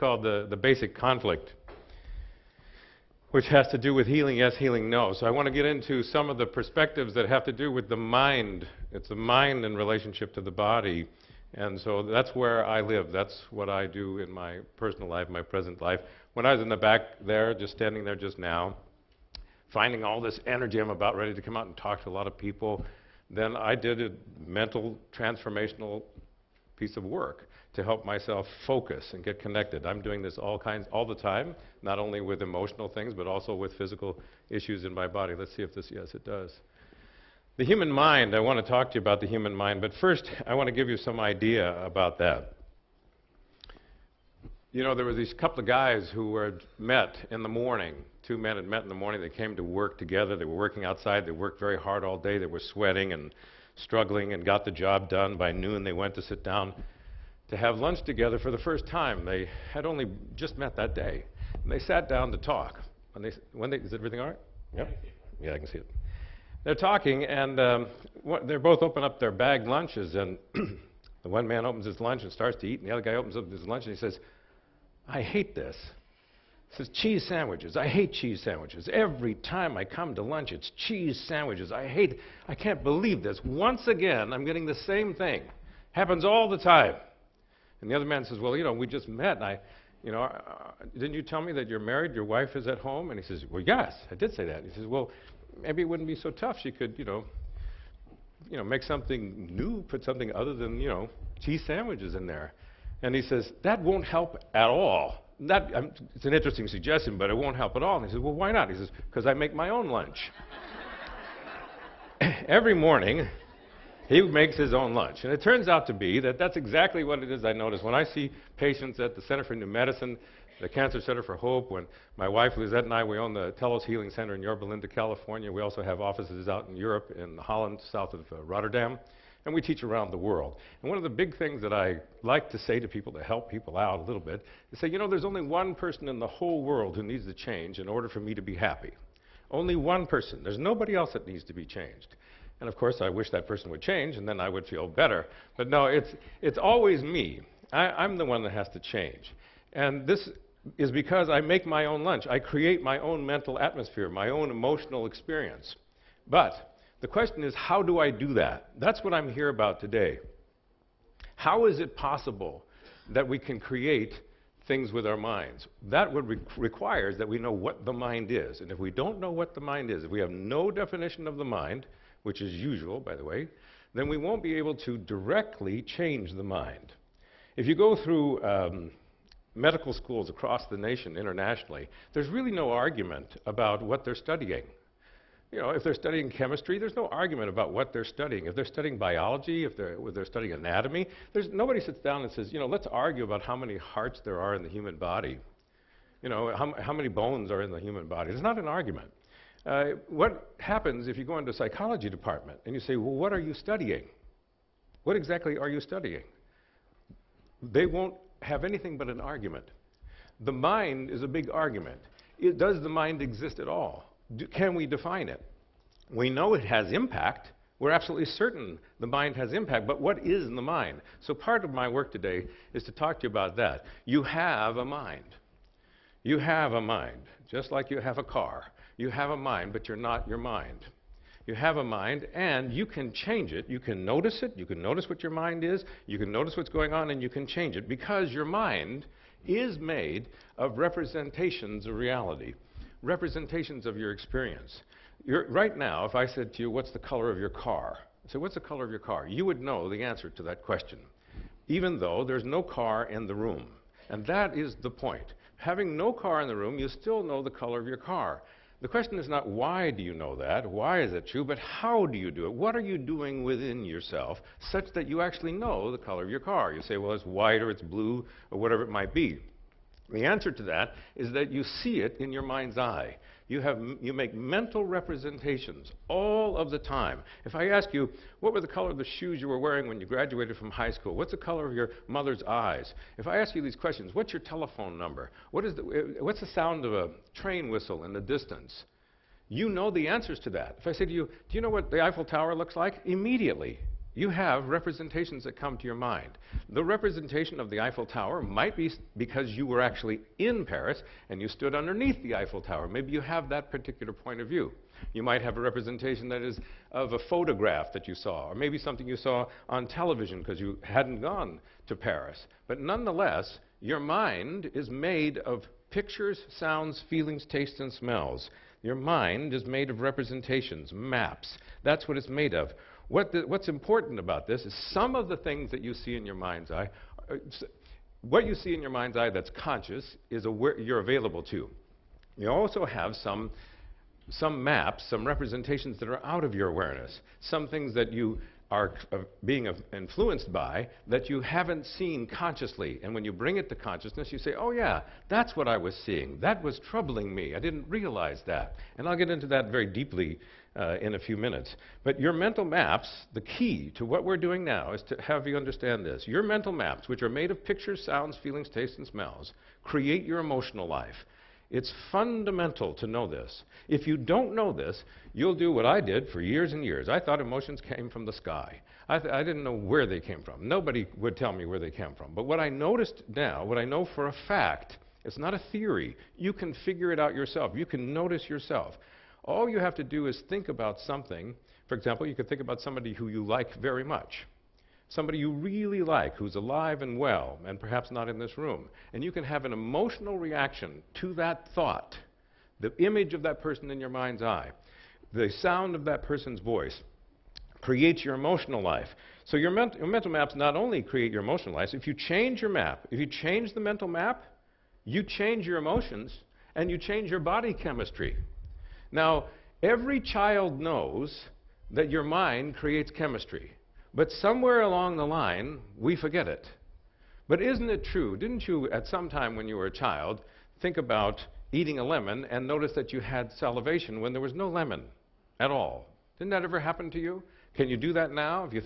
called the basic conflict, which has to do with healing yes, healing no. So I want to get into some of the perspectives that have to do with the mind. It's the mind in relationship to the body. And so that's where I live. That's what I do in my personal life, my present life. When I was in the back there, just standing there just now, finding all this energy, I'm about ready to come out and talk to a lot of people, then I did a mental transformational piece of work to help myself focus and get connected. I'm doing this all the time, not only with emotional things, but also with physical issues in my body. Let's see if this, yes, it does. The human mind, I want to talk to you about the human mind, but first I want to give you some idea about that. You know, there were these couple of guys who were met in the morning. Two men had met in the morning. They came to work together. They were working outside. They worked very hard all day. They were sweating and struggling and got the job done. By noon, they went to sit down to have lunch together for the first time. They had only just met that day. And they sat down to talk. Is everything all right? Yep. Yeah, I can see it. They're talking, and they're both open up their bagged lunches, and the one man opens his lunch and starts to eat, and the other guy opens up his lunch and he says, I hate this. He says, cheese sandwiches. I hate cheese sandwiches. Every time I come to lunch, it's cheese sandwiches. I can't believe this. Once again, I'm getting the same thing. Happens all the time. And the other man says, well, you know, we just met, and didn't you tell me that you're married, your wife is at home? And he says, well, yes, I did say that. And he says, well, maybe it wouldn't be so tough. She could, make something new, put something other than, cheese sandwiches in there. And he says, that won't help at all. It's an interesting suggestion, but it won't help at all. And he says, well, why not? He says, because I make my own lunch. Every morning, he makes his own lunch. And it turns out to be that that's exactly what it is I notice. When I see patients at the Center for New Medicine, the Cancer Center for Hope, when my wife Lizette and I, we own the Telos Healing Center in Yorba Linda, California. We also have offices out in Europe, in Holland, south of Rotterdam. And we teach around the world. And one of the big things that I like to say to people to help people out a little bit is say, there's only one person in the whole world who needs to change in order for me to be happy. Only one person. There's nobody else that needs to be changed. And of course, I wish that person would change, and then I would feel better. But no, it's always me. I'm the one that has to change. And this is because I make my own lunch. I create my own mental atmosphere, my own emotional experience. But the question is, how do I do that? That's what I'm here about today. How is it possible that we can create things with our minds? That requires that we know what the mind is. And if we don't know what the mind is, if we have no definition of the mind, which is usual, by the way, then we won't be able to directly change the mind. If you go through medical schools across the nation internationally, there's really no argument about what they're studying. If they're studying chemistry, there's no argument about what they're studying. If they're studying biology, if they're studying anatomy, nobody sits down and says, let's argue about how many hearts there are in the human body. How many bones are in the human body. It's not an argument. What happens if you go into a psychology department and you say, well, what are you studying? What exactly are you studying? They won't have anything but an argument. The mind is a big argument. Does the mind exist at all? Can we define it? We know it has impact. We're absolutely certain the mind has impact, but what is in the mind? So part of my work today is to talk to you about that. You have a mind. You have a mind, just like you have a car. You have a mind, but you're not your mind. You have a mind, and you can change it. You can notice it. You can notice what your mind is. You can notice what's going on, and you can change it, because your mind is made of representations of reality, representations of your experience. Right now, if I said to you, what's the color of your car? I said, what's the color of your car? You would know the answer to that question, even though there's no car in the room. And that is the point. Having no car in the room, you still know the color of your car. The question is not why do you know that, why is it true, but how do you do it? What are you doing within yourself such that you actually know the color of your car? You say, well, it's white or it's blue or whatever it might be. The answer to that is that you see it in your mind's eye. You make mental representations all of the time. If I ask you, what were the color of the shoes you were wearing when you graduated from high school? What's the color of your mother's eyes? If I ask you these questions, what's your telephone number? What's the sound of a train whistle in the distance? You know the answers to that. If I say to you, do you know what the Eiffel Tower looks like? Immediately, You have representations that come to your mind. The representation of the Eiffel Tower might be because you were actually in Paris and you stood underneath the Eiffel Tower. Maybe you have that particular point of view. You might have a representation that is of a photograph that you saw, or maybe something you saw on television because you hadn't gone to Paris. But nonetheless, your mind is made of pictures, sounds, feelings, tastes, and smells. Your mind is made of representations, maps. That's what it's made of. What's important about this is some of the things that you see in your mind's eye, what you see in your mind's eye that's conscious is you're available to. You also have some maps, some representations that are out of your awareness, some things that you are being influenced by that you haven't seen consciously. And when you bring it to consciousness, you say, oh yeah, that's what I was seeing. That was troubling me. I didn't realize that. And I'll get into that very deeply in a few minutes. But your mental maps, the key to what we're doing now is to have you understand this. Your mental maps, which are made of pictures, sounds, feelings, tastes, and smells, create your emotional life. It's fundamental to know this. If you don't know this, you'll do what I did for years and years. I thought emotions came from the sky. I didn't know where they came from. Nobody would tell me where they came from. But what I noticed now, what I know for a fact, it's not a theory. You can figure it out yourself. You can notice yourself. All you have to do is think about something. For example, you could think about somebody who you like very much. Somebody you really like, who's alive and well, and perhaps not in this room. And you can have an emotional reaction to that thought, the image of that person in your mind's eye, the sound of that person's voice creates your emotional life. So your mental maps not only create your emotional life, if you change your map, if you change the mental map, you change your emotions and you change your body chemistry. Now, every child knows that your mind creates chemistry. But somewhere along the line, we forget it. But isn't it true? Didn't you, at some time when you were a child, think about eating a lemon and notice that you had salivation when there was no lemon at all? Didn't that ever happen to you? Can you do that now? If you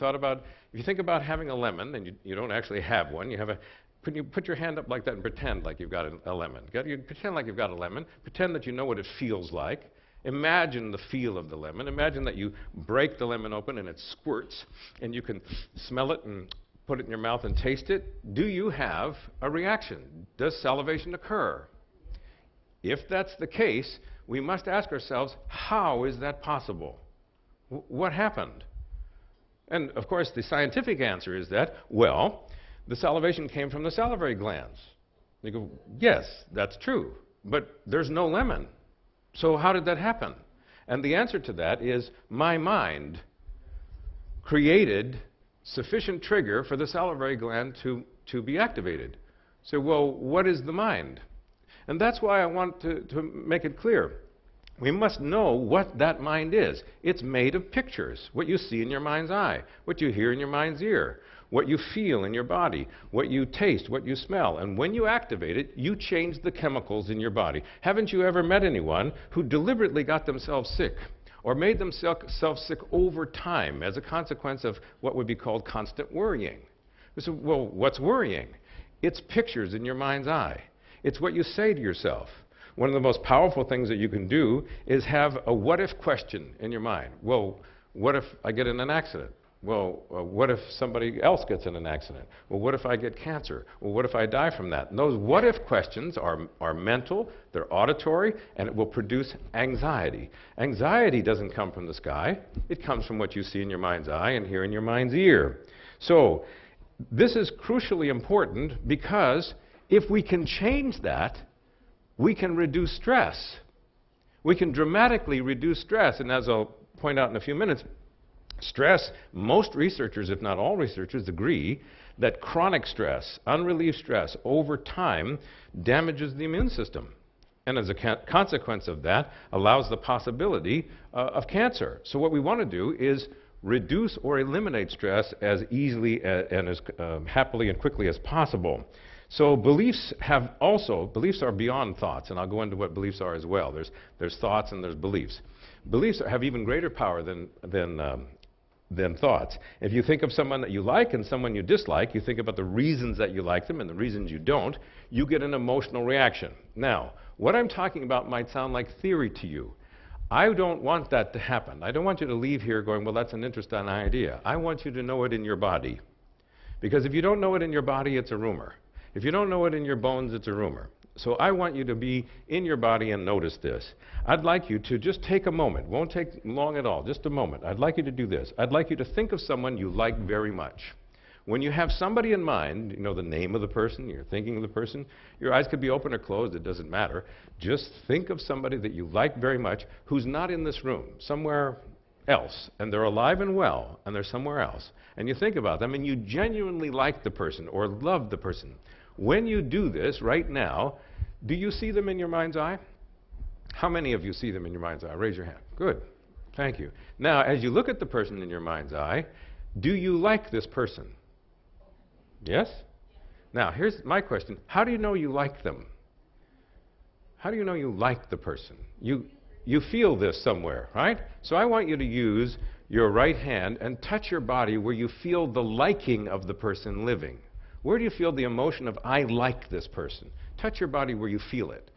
think about having a lemon, and you don't actually have one, can you put your hand up like that and pretend like you've got a lemon? You pretend like you've got a lemon. Pretend that you know what it feels like. Imagine the feel of the lemon. Imagine that you break the lemon open and it squirts and you can smell it and put it in your mouth and taste it. Do you have a reaction? Does salivation occur? If that's the case, we must ask ourselves, how is that possible? What happened? And of course, the scientific answer is that, well, the salivation came from the salivary glands. You go, yes, that's true, but there's no lemon. So how did that happen? And the answer to that is my mind created sufficient trigger for the salivary gland to be activated. So, well, what is the mind? And that's why I want to make it clear. We must know what that mind is. It's made of pictures, what you see in your mind's eye, what you hear in your mind's ear, what you feel in your body, what you taste, what you smell. And when you activate it, you change the chemicals in your body. Haven't you ever met anyone who deliberately got themselves sick or made themselves sick over time as a consequence of what would be called constant worrying? So, well, what's worrying? It's pictures in your mind's eye. It's what you say to yourself. One of the most powerful things that you can do is have a what-if question in your mind. Well, what if I get in an accident? Well, what if somebody else gets in an accident? Well, what if I get cancer? Well, what if I die from that? And those what-if questions are mental, they're auditory, and it will produce anxiety. Anxiety doesn't come from the sky. It comes from what you see in your mind's eye and hear in your mind's ear. So this is crucially important because if we can change that, we can reduce stress. We can dramatically reduce stress. And as I'll point out in a few minutes, stress, most researchers, if not all researchers, agree that chronic stress, unrelieved stress, over time damages the immune system. And as a consequence of that, allows the possibility of cancer. So what we want to do is reduce or eliminate stress as easily and as happily and quickly as possible. So beliefs are beyond thoughts, and I'll go into what beliefs are as well. There's thoughts and there's beliefs. Beliefs have even greater power than thoughts. If you think of someone that you like and someone you dislike, you think about the reasons that you like them and the reasons you don't, you get an emotional reaction. Now, what I'm talking about might sound like theory to you. I don't want that to happen. I don't want you to leave here going, well, that's an interesting idea. I want you to know it in your body. Because if you don't know it in your body, it's a rumor. If you don't know it in your bones, it's a rumor. So I want you to be in your body and notice this. I'd like you to just take a moment. Won't take long at all, just a moment. I'd like you to do this. I'd like you to think of someone you like very much. When you have somebody in mind, you know the name of the person, you're thinking of the person, your eyes could be open or closed, it doesn't matter. Just think of somebody that you like very much who's not in this room, somewhere else, and they're alive and well, and they're somewhere else. And you think about them, and you genuinely like the person or love the person. When you do this right now, do you see them in your mind's eye? How many of you see them in your mind's eye? Raise your hand. Good. Thank you. Now, as you look at the person in your mind's eye, do you like this person? Yes? Now, here's my question. How do you know you like them? How do you know you like the person? You feel this somewhere, right? So I want you to use your right hand and touch your body where you feel the liking of the person living. Where do you feel the emotion of, I like this person? Touch your body where you feel it.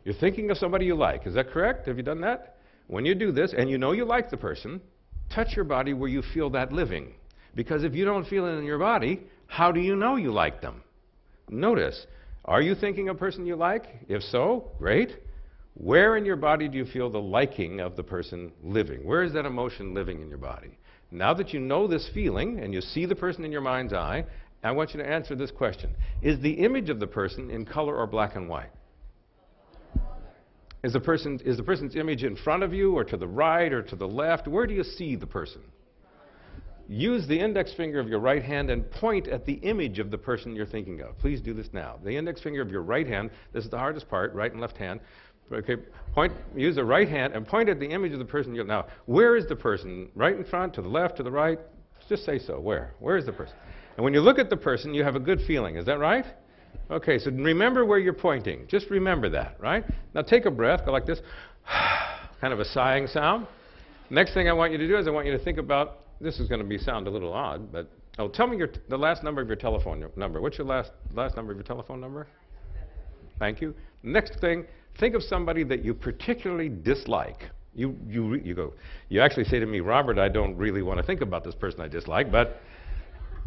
You're thinking of somebody you like. Is that correct? Have you done that? When you do this, and you know you like the person, touch your body where you feel that living. Because if you don't feel it in your body, how do you know you like them? Notice, are you thinking of a person you like? If so, great. Where in your body do you feel the liking of the person living? Where is that emotion living in your body? Now that you know this feeling, and you see the person in your mind's eye, I want you to answer this question. Is the image of the person in color or black and white? Is the person's image in front of you or to the right or to the left? Where do you see the person? Use the index finger of your right hand and point at the image of the person you're thinking of. Please do this now. The index finger of your right hand, this is the hardest part, right and left hand. Okay, use the right hand and point at the image of the person you're now. Where is the person? Right in front, to the left, to the right? Just say so. Where? Where is the person? And when you look at the person, you have a good feeling. Is that right? Okay, so remember where you're pointing. Just remember that, right? Now take a breath, go like this, kind of a sighing sound. Next thing I want you to do is I want you to think about, this is going to sound a little odd, but tell me the last number of your telephone number. What's your last number of your telephone number? Thank you. Next thing, think of somebody that you particularly dislike. You actually say to me, Robert, I don't really want to think about this person I dislike, but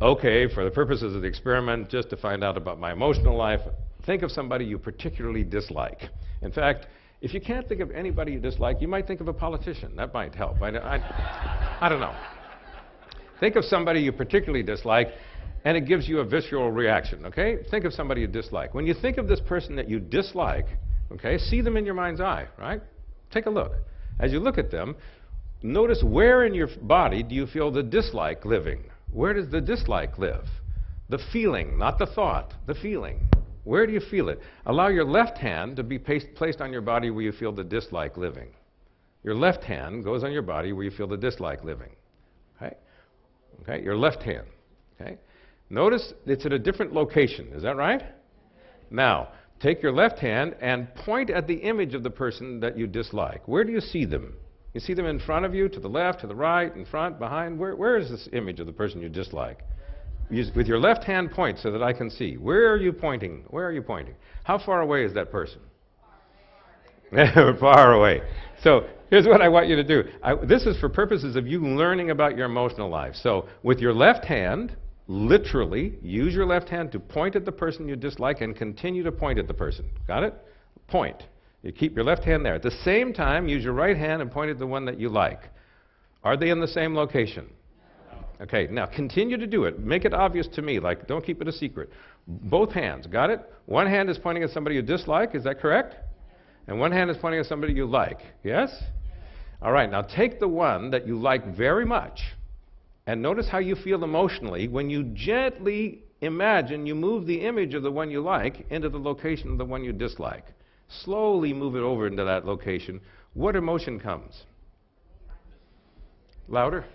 okay, for the purposes of the experiment, just to find out about my emotional life, think of somebody you particularly dislike. In fact, if you can't think of anybody you dislike, you might think of a politician. That might help. I don't know. Think of somebody you particularly dislike, and it gives you a visceral reaction, okay? Think of somebody you dislike. When you think of this person that you dislike, okay, see them in your mind's eye, right? Take a look. As you look at them, notice where in your body do you feel the dislike living? Where does the dislike live? The feeling, not the thought, the feeling. Where do you feel it? Allow your left hand to be placed on your body where you feel the dislike living. Your left hand goes on your body where you feel the dislike living. Okay? Okay, your left hand. Okay? Notice it's at a different location. Is that right? Now, take your left hand and point at the image of the person that you dislike. Where do you see them? You see them in front of you, to the left, to the right, in front, behind? Where is this image of the person you dislike? With your left hand, point so that I can see. Where are you pointing? Where are you pointing? How far away is that person? Far away. So here's what I want you to do. This is for purposes of you learning about your emotional life. So with your left hand, literally, use your left hand to point at the person you dislike and continue to point at the person. Got it? Point. You keep your left hand there. At the same time, use your right hand and point at the one that you like. Are they in the same location? Okay, now continue to do it. Make it obvious to me, like don't keep it a secret. Both hands, got it? One hand is pointing at somebody you dislike, is that correct? And one hand is pointing at somebody you like, yes? All right, now take the one that you like very much and notice how you feel emotionally when you gently imagine you move the image of the one you like into the location of the one you dislike. Slowly move it over into that location. What emotion comes? Louder?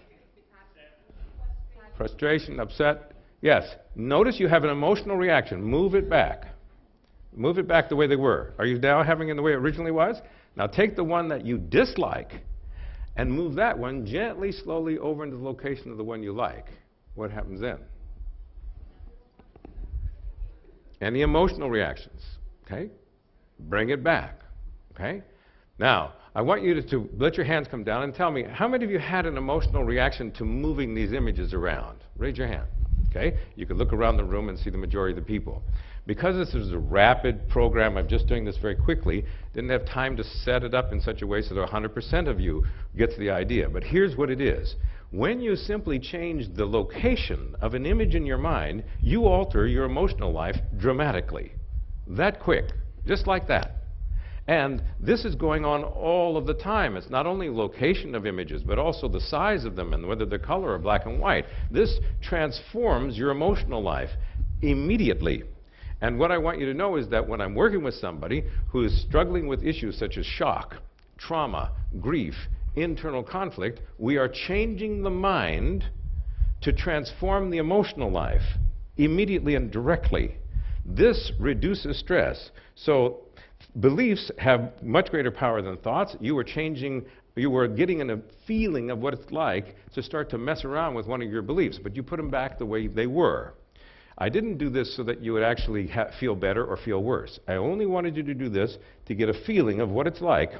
Frustration, upset. Yes. Notice you have an emotional reaction. Move it back. Move it back the way they were. Are you now having it the way it originally was? Now take the one that you dislike and move that one gently, slowly over into the location of the one you like. What happens then? Any emotional reactions? Okay? Bring it back. Okay? Now, I want you to let your hands come down and tell me, how many of you had an emotional reaction to moving these images around? Raise your hand. Okay? You can look around the room and see the majority of the people. Because this is a rapid program, I'm just doing this very quickly, didn't have time to set it up in such a way so that 100% of you gets the idea. But here's what it is. When you simply change the location of an image in your mind, you alter your emotional life dramatically. That quick. Just like that. And this is going on all of the time. It's not only location of images, but also the size of them and whether they're color or black and white. This transforms your emotional life immediately. And what I want you to know is that when I'm working with somebody who is struggling with issues such as shock, trauma, grief, internal conflict, we are changing the mind to transform the emotional life immediately and directly. This reduces stress. So beliefs have much greater power than thoughts. You were getting a feeling of what it's like to start to mess around with one of your beliefs, but you put them back the way they were. I didn't do this so that you would actually feel better or feel worse. I only wanted you to do this to get a feeling of what it's like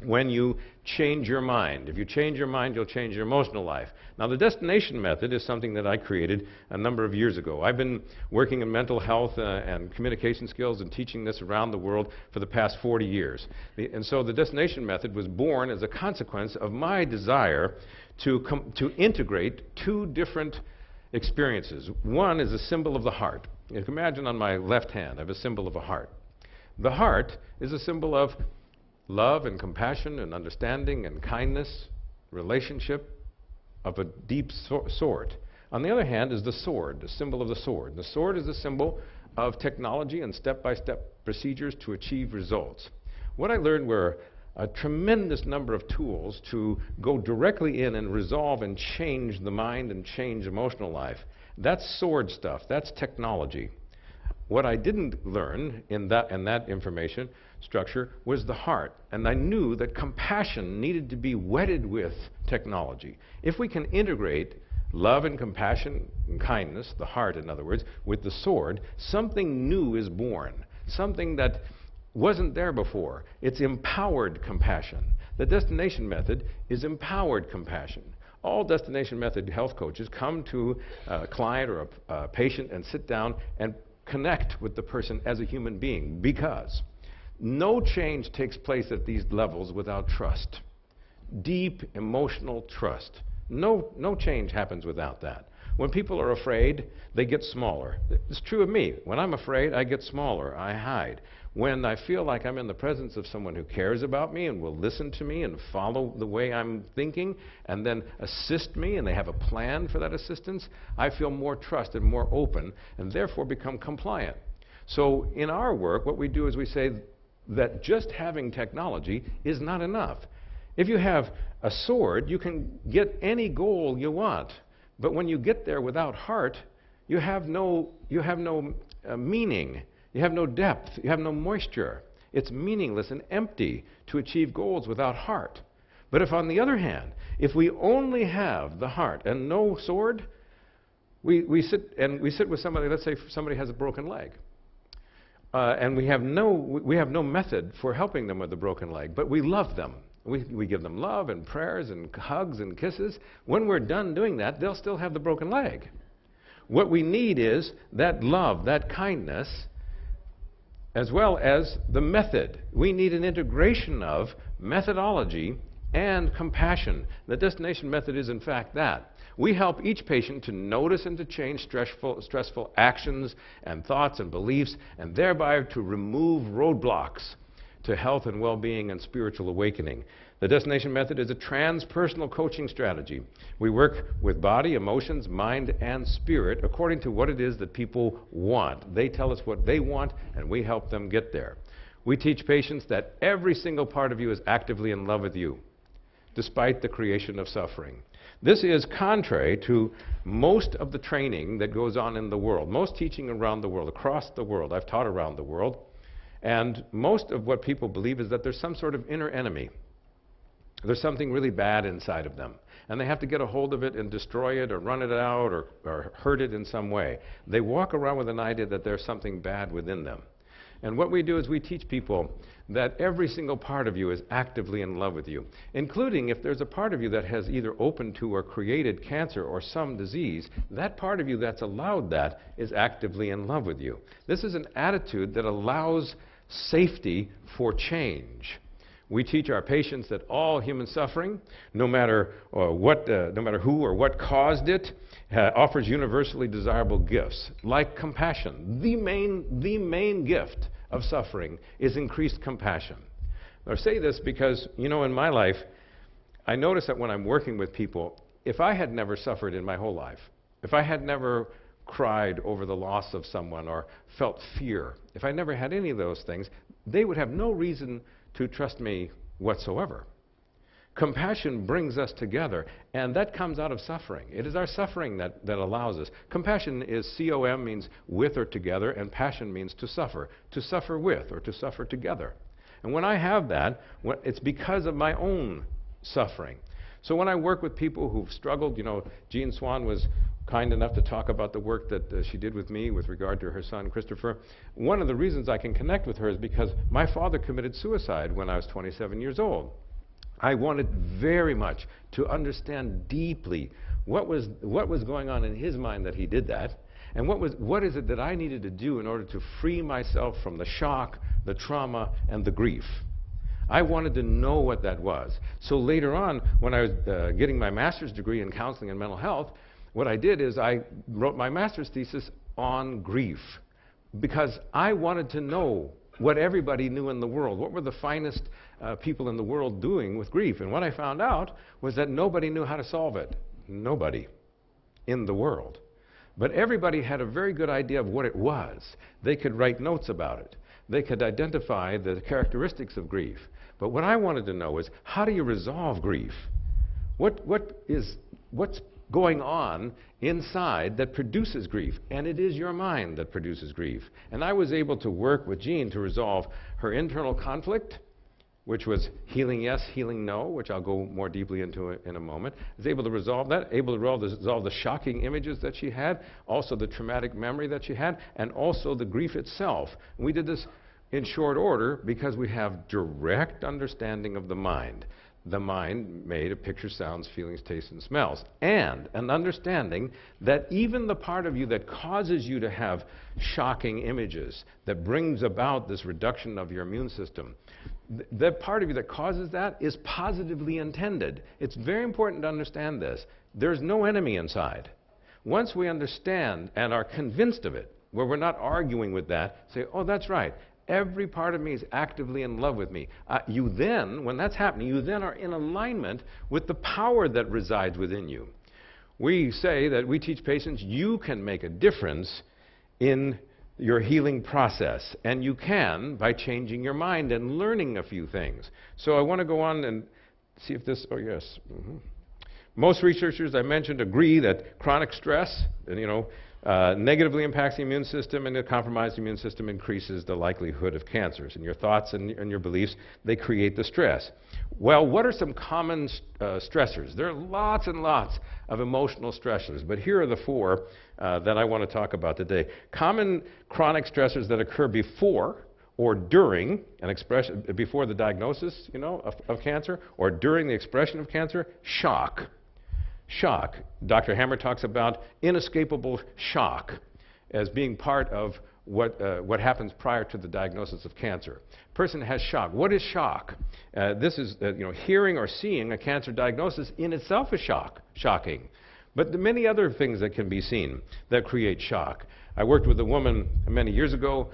when you change your mind. If you change your mind, you'll change your emotional life. Now, the destination method is something that I created a number of years ago. I've been working in mental health and communication skills and teaching this around the world for the past 40 years. And so the destination method was born as a consequence of my desire to integrate two different experiences. One is a symbol of the heart. You can imagine on my left hand, I have a symbol of a heart. The heart is a symbol of love and compassion and understanding and kindness, relationship of a deep sort. On the other hand is the sword, the symbol of the sword. The sword is a symbol of technology and step-by-step procedures to achieve results. What I learned were a tremendous number of tools to go directly in and resolve and change the mind and change emotional life. That's sword stuff. That's technology. What I didn't learn in that information structure was the heart. And I knew that compassion needed to be wedded with technology. If we can integrate love and compassion and kindness, the heart in other words, with the sword, something new is born. Something that wasn't there before. It's empowered compassion. The destination method is empowered compassion. All destination method health coaches come to a client or a patient and sit down and connect with the person as a human being, because no change takes place at these levels without trust. Deep emotional trust. No change happens without that. When people are afraid, they get smaller. It's true of me. When I'm afraid, I get smaller. I hide. When I feel like I'm in the presence of someone who cares about me and will listen to me and follow the way I'm thinking and then assist me, and they have a plan for that assistance, I feel more trust and more open and therefore become compliant. So in our work, what we do is we say that just having technology is not enough. If you have a sword, you can get any goal you want. But when you get there without heart, you have no meaning. You have no depth. You have no moisture. It's meaningless and empty to achieve goals without heart. But if, on the other hand, if we only have the heart and no sword, we sit with somebody. Let's say somebody has a broken leg, and we have no method for helping them with the broken leg. But we love them. We give them love and prayers and hugs and kisses. When we're done doing that, they'll still have the broken leg. What we need is that love, that kindness, as well as the method. We need an integration of methodology and compassion. The destination method is, in fact, that. We help each patient to notice and to change stressful actions and thoughts and beliefs, and thereby to remove roadblocks to health and well-being and spiritual awakening. The destination method is a transpersonal coaching strategy. We work with body, emotions, mind, and spirit according to what it is that people want. They tell us what they want, and we help them get there. We teach patients that every single part of you is actively in love with you, despite the creation of suffering. This is contrary to most of the training that goes on in the world, most teaching around the world, across the world. I've taught around the world. And most of what people believe is that there's some sort of inner enemy. There's something really bad inside of them. And they have to get a hold of it and destroy it or run it out or hurt it in some way. They walk around with an idea that there's something bad within them. And what we do is we teach people that every single part of you is actively in love with you, including if there's a part of you that has either opened to or created cancer or some disease, that part of you that's allowed that is actively in love with you. This is an attitude that allows safety for change. We teach our patients that all human suffering, no matter who or what caused it, offers universally desirable gifts, like compassion. The main gift of suffering is increased compassion. I say this because, you know, in my life, I notice that when I'm working with people, if I had never suffered in my whole life, if I had never cried over the loss of someone or felt fear, if I never had any of those things, they would have no reason to trust me whatsoever. Compassion brings us together, and that comes out of suffering. It is our suffering that allows us. Compassion is C-O-M, means with or together, and passion means to suffer with or to suffer together. And when I have that, it's because of my own suffering. So when I work with people who've struggled, you know, Jean Swan was kind enough to talk about the work that she did with me with regard to her son, Christopher. One of the reasons I can connect with her is because my father committed suicide when I was 27 years old. I wanted very much to understand deeply what was going on in his mind that he did that, and what is it that I needed to do in order to free myself from the shock, the trauma, and the grief. I wanted to know what that was. So later on, when I was getting my master's degree in counseling and mental health, what I did is I wrote my master's thesis on grief, because I wanted to know what everybody knew in the world. What were the finest people in the world doing with grief? And what I found out was that nobody knew how to solve it. Nobody in the world. But everybody had a very good idea of what it was. They could write notes about it. They could identify the characteristics of grief. But what I wanted to know is, how do you resolve grief? What's going on inside that produces grief? And it is your mind that produces grief. And I was able to work with Jean to resolve her internal conflict, which was healing yes, healing no, which I'll go more deeply into in a moment. I was able to resolve that, able to resolve the shocking images that she had, also the traumatic memory that she had, and also the grief itself. And we did this in short order because we have direct understanding of the mind. The mind made of pictures, sounds, feelings, tastes, and smells. And an understanding that even the part of you that causes you to have shocking images, that brings about this reduction of your immune system, that part of you that causes that is positively intended. It's very important to understand this. There's no enemy inside. Once we understand and are convinced of it, where we're not arguing with that, say, oh, that's right. Every part of me is actively in love with me. You then, when that's happening, you then are in alignment with the power that resides within you. We say that we teach patients you can make a difference in your healing process, and you can by changing your mind and learning a few things. So I want to go on and see if this, oh yes. Most researchers I mentioned agree that chronic stress, negatively impacts the immune system, and a compromised immune system increases the likelihood of cancers. And your thoughts and your beliefs, they create the stress. Well, what are some common stressors? There are lots and lots of emotional stressors, but here are the four that I want to talk about today. Common chronic stressors that occur before or during an expression, before the diagnosis, of cancer, or during the expression of cancer: shock. Shock. Dr. Hammer talks about inescapable shock as being part of what happens prior to the diagnosis of cancer. Person has shock. What is shock? This is hearing or seeing a cancer diagnosis in itself is shocking. But the many other things that can be seen that create shock. I worked with a woman many years ago,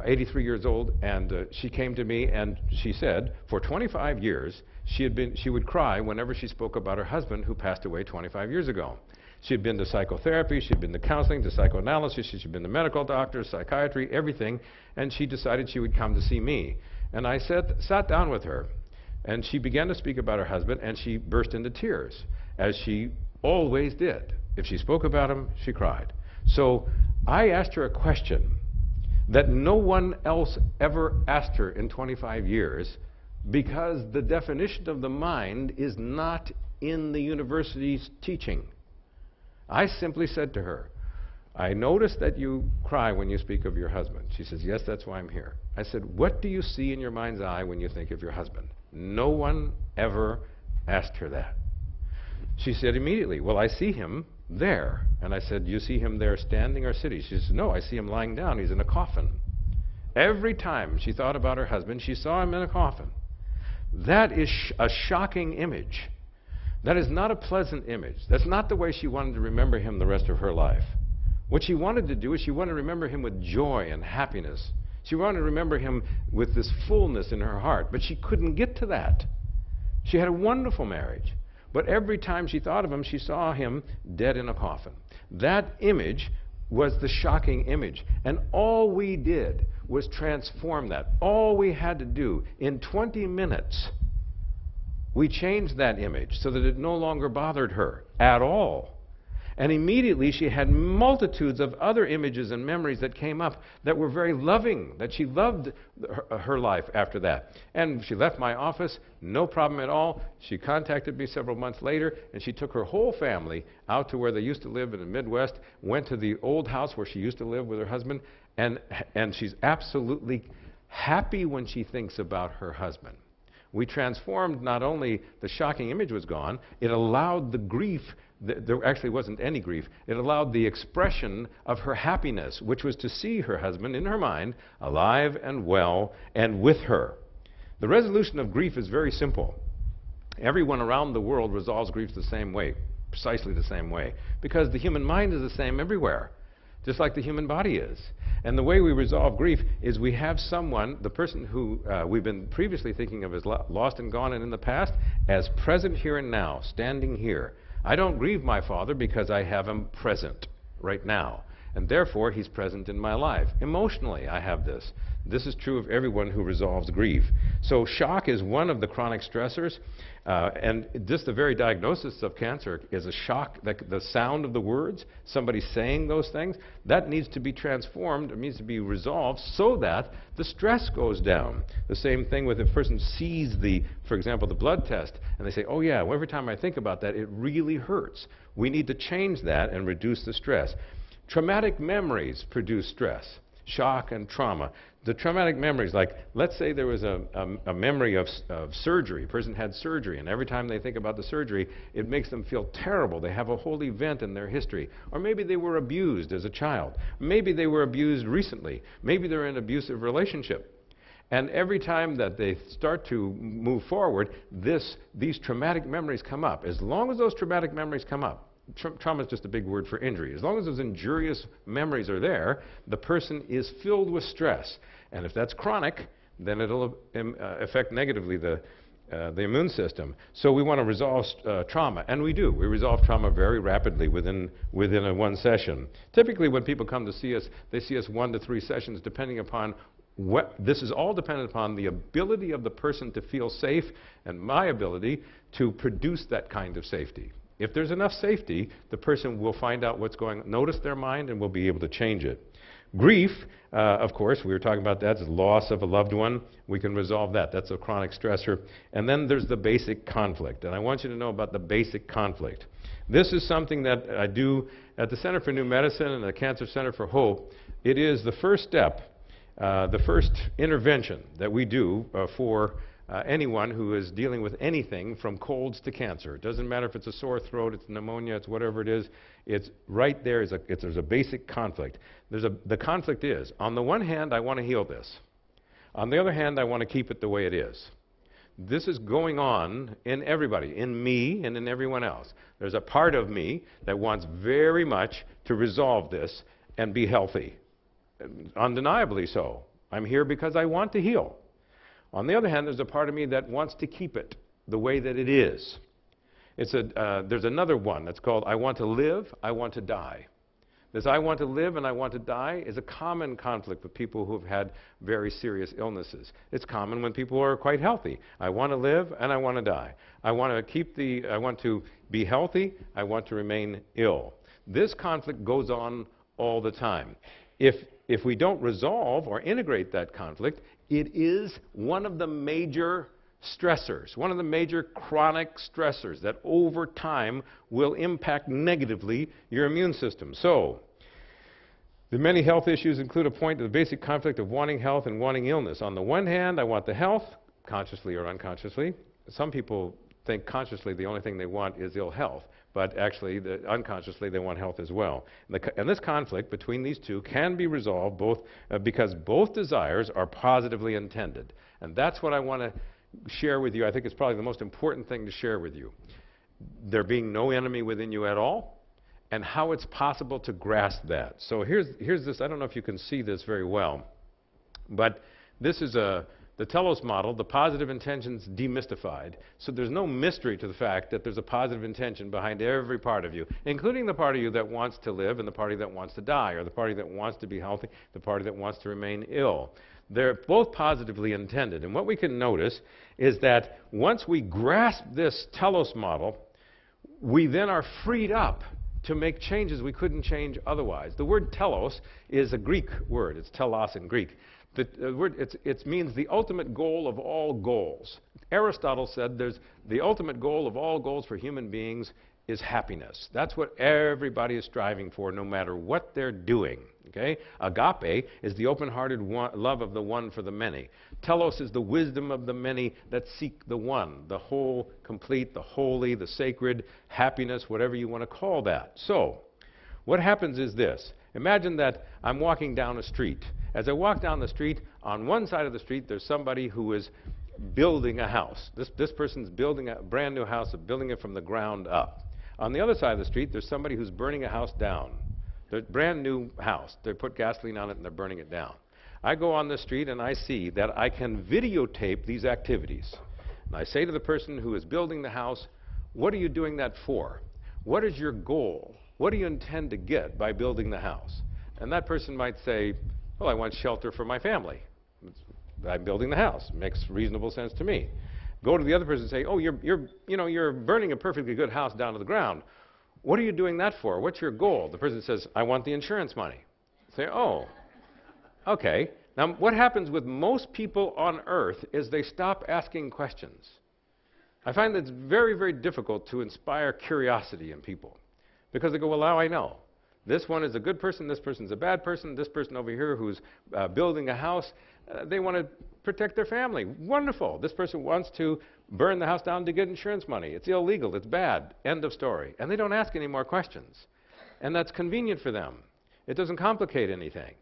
83 years old, and she came to me and she said, for 25 years, she would cry whenever she spoke about her husband who passed away 25 years ago. She had been to psychotherapy, she'd been to counseling, to psychoanalysis, she'd been to medical doctors, psychiatry, everything, and she decided she would come to see me. And I sat down with her, and she began to speak about her husband, and she burst into tears, as she always did. If she spoke about him, she cried. So I asked her a question that no one else ever asked her in 25 years, because the definition of the mind is not in the university's teaching. I simply said to her, I notice that you cry when you speak of your husband. She says, yes, that's why I'm here. I said, what do you see in your mind's eye when you think of your husband? No one ever asked her that. She said immediately, well, I see him there. And I said, you see him there standing or sitting? She says, no, I see him lying down. He's in a coffin. Every time she thought about her husband, she saw him in a coffin. That is a shocking image. That is not a pleasant image. That's not the way she wanted to remember him the rest of her life. What she wanted to do is she wanted to remember him with joy and happiness. She wanted to remember him with this fullness in her heart, but she couldn't get to that. She had a wonderful marriage, but every time she thought of him, she saw him dead in a coffin. That image was the shocking image, and all we did was transform that. All we had to do, in 20 minutes, we changed that image so that it no longer bothered her at all. And immediately she had multitudes of other images and memories that came up that were very loving, that she loved her life after that. And she left my office, no problem at all. She contacted me several months later, and she took her whole family out to where they used to live in the Midwest, went to the old house where she used to live with her husband, and she's absolutely happy when she thinks about her husband. We transformed, not only the shocking image was gone, it allowed the grief. There actually wasn't any grief. It allowed the expression of her happiness, which was to see her husband in her mind, alive and well, and with her. The resolution of grief is very simple. Everyone around the world resolves grief the same way, precisely the same way, because the human mind is the same everywhere, just like the human body is. And the way we resolve grief is we have someone, the person who we've been previously thinking of as lost and gone and in the past, as present here and now, standing here. I don't grieve my father because I have him present right now, and therefore he's present in my life. Emotionally, I have this. This is true of everyone who resolves grief. So shock is one of the chronic stressors, and just the very diagnosis of cancer is a shock. The sound of the words, somebody saying those things, that needs to be transformed, it needs to be resolved so that the stress goes down. The same thing with if a person sees for example, the blood test, and they say, oh yeah, well, every time I think about that, it really hurts. We need to change that and reduce the stress. Traumatic memories produce stress. Shock and trauma. The traumatic memories, like let's say there was a memory of surgery. A person had surgery, and every time they think about the surgery, it makes them feel terrible. They have a whole event in their history. Or maybe they were abused as a child. Maybe they were abused recently. Maybe they're in an abusive relationship. And every time that they start to move forward, these traumatic memories come up. As long as those traumatic memories come up, trauma is just a big word for injury. As long as those injurious memories are there, the person is filled with stress. And if that's chronic, then it'll affect negatively the immune system. So we want to resolve trauma, and we do. We resolve trauma very rapidly within one session. Typically when people come to see us, they see us 1 to 3 sessions, depending upon this is all dependent upon the ability of the person to feel safe and my ability to produce that kind of safety. If there's enough safety, the person will find out what's going on, notice their mind, and will be able to change it. Grief, of course, we were talking about that, is loss of a loved one. We can resolve that. That's a chronic stressor. And then there's the basic conflict. And I want you to know about the basic conflict. This is something that I do at the Center for New Medicine and the Cancer Center for Hope. It is the first step, the first intervention that we do for anyone who is dealing with anything from colds to cancer. It doesn't matter if it's a sore throat, it's pneumonia, it's whatever it is. It's right there. There's a basic conflict. The conflict is, on the one hand, I want to heal this. On the other hand, I want to keep it the way it is. This is going on in everybody, in me and in everyone else. There's a part of me that wants very much to resolve this and be healthy. Undeniably so. I'm here because I want to heal. On the other hand, there's a part of me that wants to keep it the way that it is. There's another one that's called I want to live, I want to die. This I want to live and I want to die is a common conflict with people who have had very serious illnesses. It's common when people are quite healthy. I want to live and I want to die. I want to be healthy, I want to remain ill. This conflict goes on all the time. If we don't resolve or integrate that conflict, it is one of the major stressors, one of the major chronic stressors that over time will impact negatively your immune system. So, The many health issues include a point of the basic conflict of wanting health and wanting illness. On the one hand, I want the health, consciously or unconsciously. Some people think consciously the only thing they want is ill health, but actually, unconsciously, they want health as well. And this conflict between these two can be resolved because both desires are positively intended. And that's what I want to share with you. I think it's probably the most important thing to share with you. There being no enemy within you at all, and how it's possible to grasp that. So here's this. I don't know if you can see this very well, but this is the telos model, the positive intentions demystified. So there's no mystery to the fact that there's a positive intention behind every part of you, including the part of you that wants to live and the party that wants to die, or the party that wants to be healthy, the party that wants to remain ill. They're both positively intended. And what we can notice is that once we grasp this telos model, we then are freed up to make changes we couldn't change otherwise. The word telos is a Greek word. It's telos in Greek. The word, it means the ultimate goal of all goals. Aristotle said the ultimate goal of all goals for human beings is happiness. That's what everybody is striving for, no matter what they're doing. Okay? Agape is the open-hearted love of the one for the many. Telos is the wisdom of the many that seek the one, the whole, complete, the holy, the sacred, happiness, whatever you want to call that. So, what happens is this. Imagine that I'm walking down a street. As I walk down the street, on one side of the street, there's somebody who is building a house. This person's building a brand new house, building it from the ground up. On the other side of the street, there's somebody who's burning a house down. They're brand new house. They put gasoline on it and they're burning it down. I go on the street and I see that I can videotape these activities. And I say to the person who is building the house, what are you doing that for? What is your goal? What do you intend to get by building the house? And that person might say, well, I want shelter for my family. I'm building the house. Makes reasonable sense to me. Go to the other person and say, oh, you're burning a perfectly good house down to the ground. What are you doing that for? What's your goal? The person says, I want the insurance money. Say, oh, okay. Now, what happens with most people on earth is they stop asking questions. I find that it's very, very difficult to inspire curiosity in people because they go, well, now I know. This one is a good person, this person's a bad person, this person over here who's building a house, they want to protect their family. Wonderful. This person wants to burn the house down to get insurance money. It's illegal. It's bad. End of story. And they don't ask any more questions. And that's convenient for them. It doesn't complicate anything.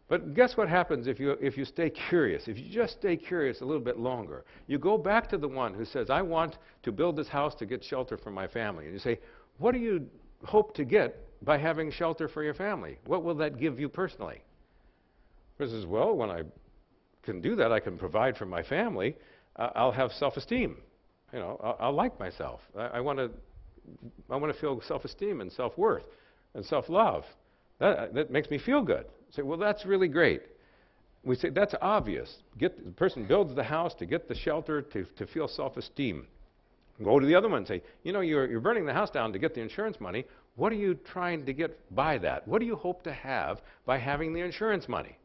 But guess what happens if you stay curious? If you just stay curious a little bit longer, you go back to the one who says, I want to build this house to get shelter for my family. And you say, what do you hope to get by having shelter for your family? What will that give you personally? The person says, well, when I can do that, I can provide for my family. I'll have self-esteem. You know, I'll like myself. I want to feel self-esteem and self-worth and self-love. That makes me feel good. Say, well, that's really great. We say that's obvious. The person builds the house to get the shelter to feel self-esteem. Go to the other one and say, you know, you're burning the house down to get the insurance money. What are you trying to get by that? What do you hope to have by having the insurance money?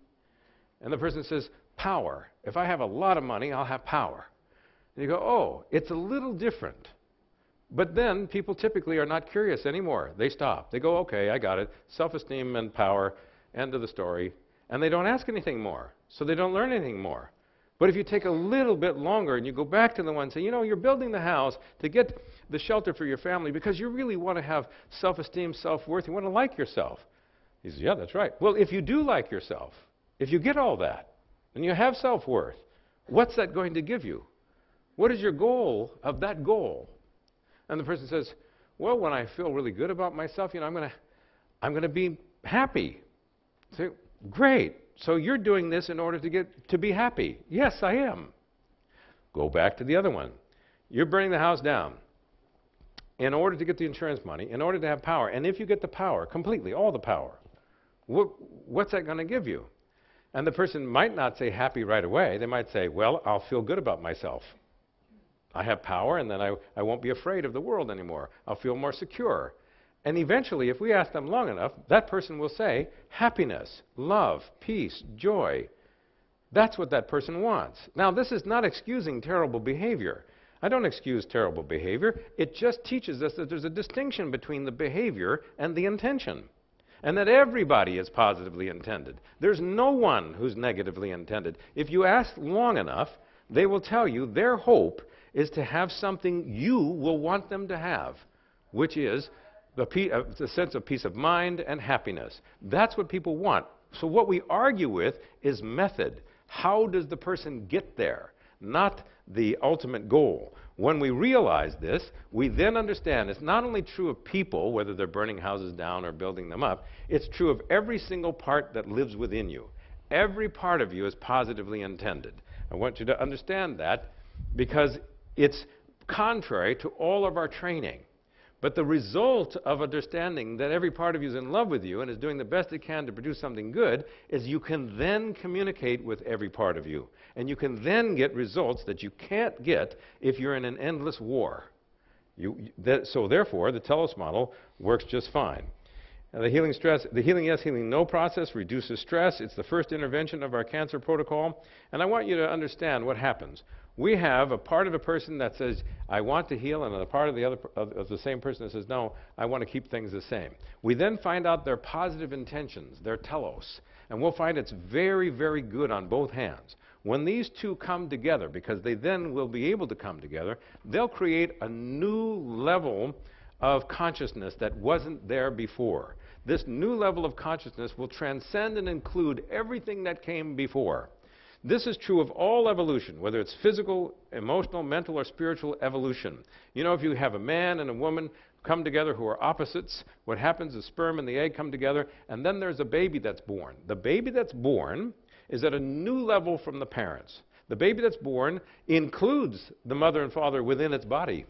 And the person says, power. If I have a lot of money, I'll have power. And you go, oh, it's a little different. But then people typically are not curious anymore. They stop. They go, okay, I got it. Self-esteem and power, end of the story. And they don't ask anything more. So they don't learn anything more. But if you take a little bit longer and you go back to the one and say, you know, you're building the house to get the shelter for your family because you really want to have self-esteem, self-worth. You want to like yourself. He says, yeah, that's right. Well, if you do like yourself, if you get all that, and you have self-worth, what's that going to give you? What is your goal of that goal? And the person says, well, when I feel really good about myself, you know, I'm going to be happy. Say, great. So you're doing this in order to be happy. Yes, I am. Go back to the other one. You're burning the house down in order to get the insurance money, in order to have power. And if you get the power, completely, all the power, what's that going to give you? And the person might not say happy right away. They might say, well, I'll feel good about myself. I have power, and then I won't be afraid of the world anymore. I'll feel more secure. And eventually, if we ask them long enough, that person will say happiness, love, peace, joy. That's what that person wants. Now, this is not excusing terrible behavior. I don't excuse terrible behavior. It just teaches us that there's a distinction between the behavior and the intention. and that everybody is positively intended. There's no one who's negatively intended. If you ask long enough, they will tell you their hope is to have something you will want them to have, which is the sense of peace of mind and happiness. That's what people want. So what we argue with is method. How does the person get there? Not the ultimate goal. When we realize this, we then understand it's not only true of people, whether they're burning houses down or building them up, it's true of every single part that lives within you. Every part of you is positively intended. I want you to understand that because it's contrary to all of our training. But the result of understanding that every part of you is in love with you and is doing the best it can to produce something good is you can then communicate with every part of you. And you can then get results that you can't get if you're in an endless war. So therefore, the Telos model works just fine. Now, the healing yes, healing no process reduces stress. It's the first intervention of our cancer protocol. And I want you to understand what happens. We have a part of a person that says, I want to heal, and a part of the other of the same person that says, no, I want to keep things the same. We then find out their positive intentions, their telos, and we'll find it's very, very good on both hands. When these two come together, because they then will be able to come together, they'll create a new level of consciousness that wasn't there before. This new level of consciousness will transcend and include everything that came before. This is true of all evolution, whether it's physical, emotional, mental, or spiritual evolution. You know, if you have a man and a woman come together who are opposites, what happens is sperm and the egg come together, and then there's a baby that's born. The baby that's born is at a new level from the parents. The baby that's born includes the mother and father within its body.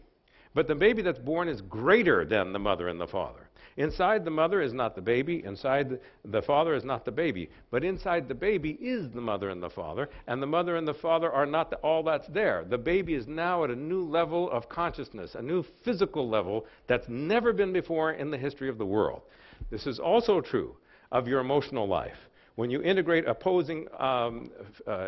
But the baby that's born is greater than the mother and the father. Inside the mother is not the baby, inside the father is not the baby, but inside the baby is the mother and the father, and the mother and the father are not all that's there. The baby is now at a new level of consciousness, a new physical level that's never been before in the history of the world. This is also true of your emotional life. When you integrate opposing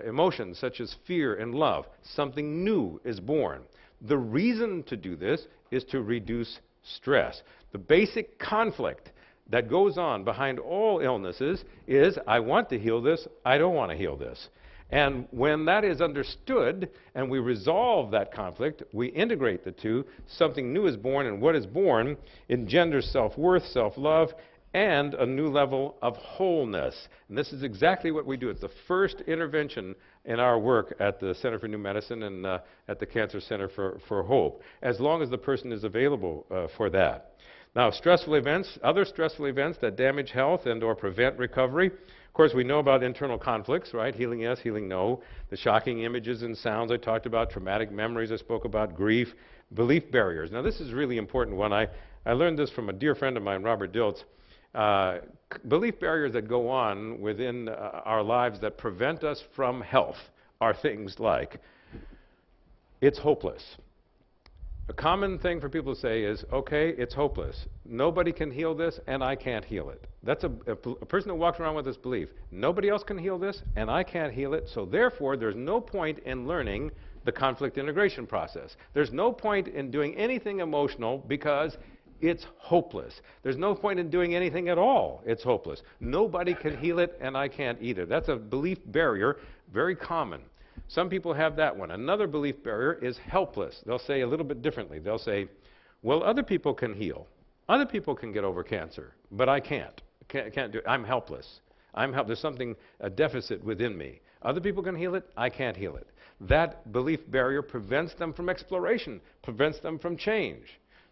emotions such as fear and love, something new is born. The reason to do this is to reduce stress. The basic conflict that goes on behind all illnesses is, I want to heal this, I don't want to heal this. And when that is understood and we resolve that conflict, we integrate the two, something new is born, and what is born engenders self-worth, self-love, and a new level of wholeness. And this is exactly what we do. It's the first intervention in our work at the Center for New Medicine and at the Cancer Center for Hope, as long as the person is available for that. Now, stressful events, other stressful events that damage health and or prevent recovery. Of course, we know about internal conflicts, right? Healing yes, healing no. The shocking images and sounds I talked about, traumatic memories I spoke about, grief, belief barriers. Now, this is a really important one. I learned this from a dear friend of mine, Robert Dilts. Belief barriers that go on within our lives that prevent us from health are things like, it's hopeless. A common thing for people to say is, okay, it's hopeless. Nobody can heal this, and I can't heal it. That's a person that walks around with this belief. Nobody else can heal this, and I can't heal it, so therefore there's no point in learning the conflict integration process. There's no point in doing anything emotional because it's hopeless. There's no point in doing anything at all. It's hopeless. Nobody can heal it, and I can't either. That's a belief barrier, very common. Some people have that one. Another belief barrier is helpless. They'll say a little bit differently. They'll say, well, other people can heal. Other people can get over cancer, but I can't. Can't do it. I'm helpless. There's something, a deficit within me. Other people can heal it. I can't heal it. That belief barrier prevents them from exploration, prevents them from change.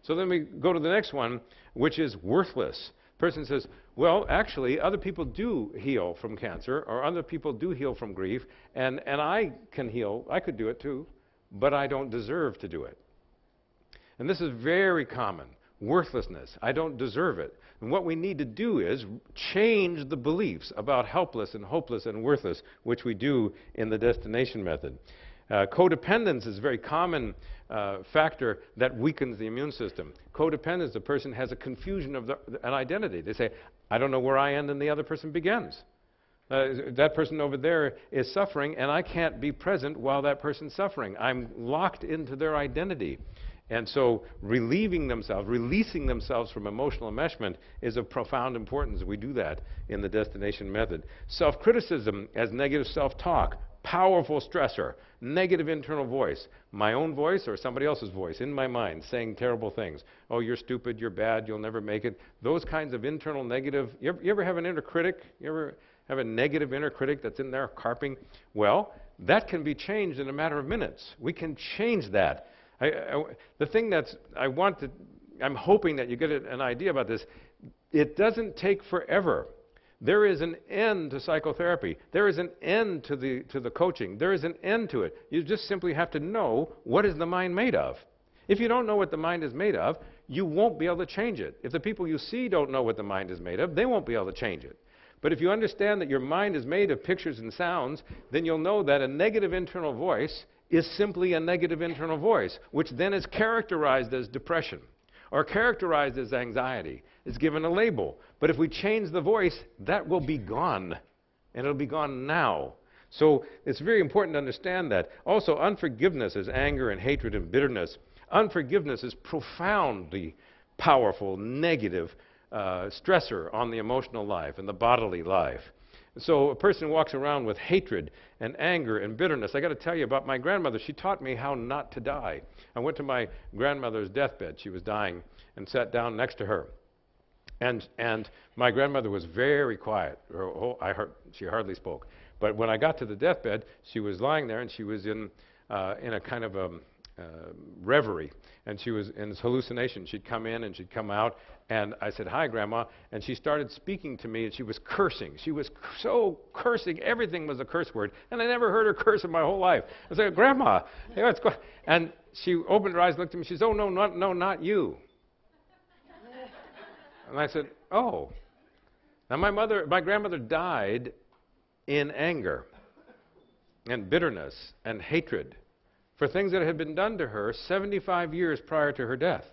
So then we go to the next one, which is worthless. Person says, well, actually, other people do heal from cancer, or other people do heal from grief, and I can heal, I could do it too, but I don't deserve to do it. And this is very common, worthlessness. I don't deserve it. And what we need to do is change the beliefs about helpless and hopeless and worthless, which we do in the destination method. Codependence is a very common factor that weakens the immune system. Codependence, the person has a confusion of an identity. They say, I don't know where I end and the other person begins. That person over there is suffering, and I can't be present while that person's suffering. I'm locked into their identity. And so relieving themselves, releasing themselves from emotional enmeshment is of profound importance. We do that in the destination method. Self-criticism as negative self-talk, powerful stressor, negative internal voice, my own voice or somebody else's voice in my mind saying terrible things. Oh, you're stupid, you're bad, you'll never make it. Those kinds of internal negative, you ever have an inner critic? You ever have a negative inner critic that's in there carping? Well, that can be changed in a matter of minutes. We can change that. The thing I'm hoping that you get an idea about this, it doesn't take forever. There is an end to psychotherapy. There is an end to the coaching. There is an end to it. You just simply have to know, what is the mind made of? If you don't know what the mind is made of, you won't be able to change it. If the people you see don't know what the mind is made of, they won't be able to change it. But if you understand that your mind is made of pictures and sounds, then you'll know that a negative internal voice is simply a negative internal voice, which then is characterized as depression or characterized as anxiety. It's given a label. But if we change the voice, that will be gone. And it'll be gone now. So it's very important to understand that. Also, unforgiveness is anger and hatred and bitterness. Unforgiveness is profoundly powerful, negative stressor on the emotional life and the bodily life. So a person walks around with hatred and anger and bitterness. I got to tell you about my grandmother. She taught me how not to die. I went to my grandmother's deathbed. She was dying, and sat down next to her. And my grandmother was very quiet. She hardly spoke. But when I got to the deathbed, she was lying there, and she was in a kind of a reverie. And she was in this hallucination. She'd come in and she'd come out. And I said, "Hi, Grandma." And she started speaking to me, and she was cursing. She was so cursing. Everything was a curse word. And I never heard her curse in my whole life. I said, "Grandma, hey, what's going on?" And she opened her eyes and looked at me. She said, "Oh, no, not you." And I said, "Oh." Now, my grandmother died in anger and bitterness and hatred for things that had been done to her 75 years prior to her death.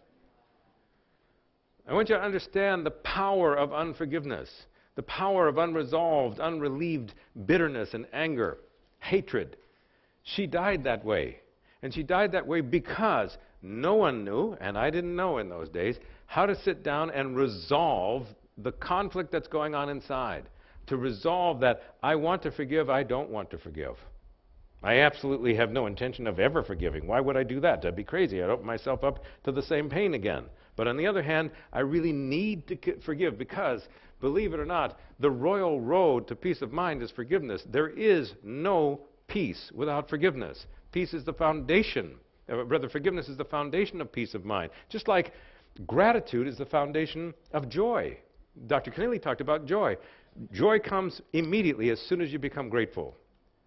I want you to understand the power of unforgiveness, the power of unresolved, unrelieved bitterness and anger, hatred. She died that way. And she died that way because no one knew, and I didn't know in those days, how to sit down and resolve the conflict that's going on inside. To resolve that I want to forgive, I don't want to forgive. I absolutely have no intention of ever forgiving. Why would I do that? That'd be crazy. I'd open myself up to the same pain again. But on the other hand, I really need to forgive because, believe it or not, the royal road to peace of mind is forgiveness. There is no peace without forgiveness. Peace is the foundation. Forgiveness is the foundation of peace of mind. Just like gratitude is the foundation of joy. Dr. Keneally talked about joy. Joy comes immediately as soon as you become grateful.